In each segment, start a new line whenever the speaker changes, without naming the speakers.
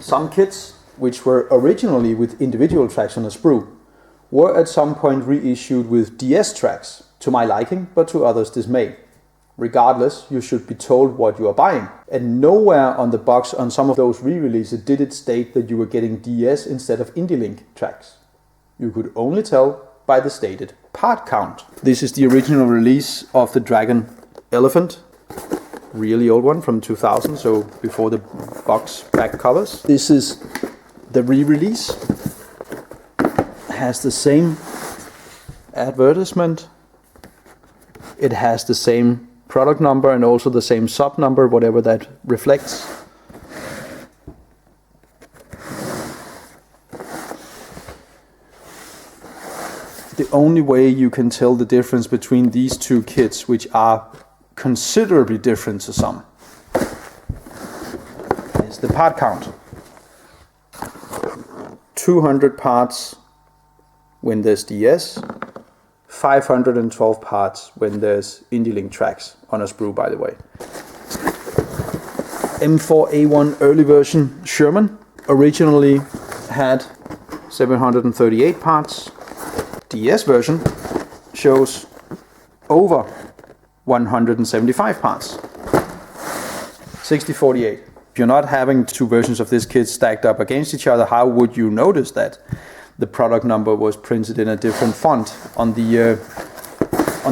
Some kits, which were originally with individual tracks on a sprue, were at some point reissued with DS tracks, to my liking, but to others' dismay. Regardless, you should be told what you are buying. And nowhere on the box on some of those re-releases did it state that you were getting DS instead of IndieLink tracks. You could only tell by the stated part count. This is the original release of the Dragon Elephant. Really old one from 2000, so before the box back covers. This is the re-release. Has the same advertisement. It has the same product number and also the same sub number, whatever that reflects. The only way you can tell the difference between these two kits, which are considerably different to some, is the part count. 200 parts when there's DS, 512 parts when there's IndieLink tracks on a sprue, by the way. M4A1 early version Sherman originally had 738 parts. DS version shows over 175 parts. 6048. If you're not having two versions of this kit stacked up against each other, how would you notice that the product number was printed in a different font on the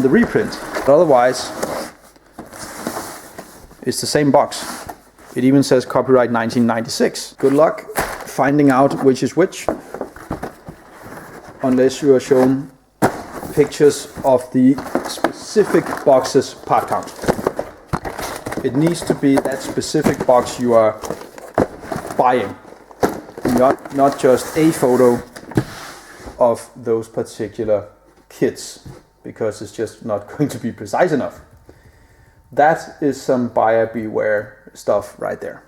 reprint? But otherwise, it's the same box. It even says copyright 1996. Good luck finding out which is which, unless you are shown pictures of the specific box's part count. It needs to be that specific box you are buying, not just a photo of those particular kits, because it's just not going to be precise enough. That is some buyer beware stuff right there.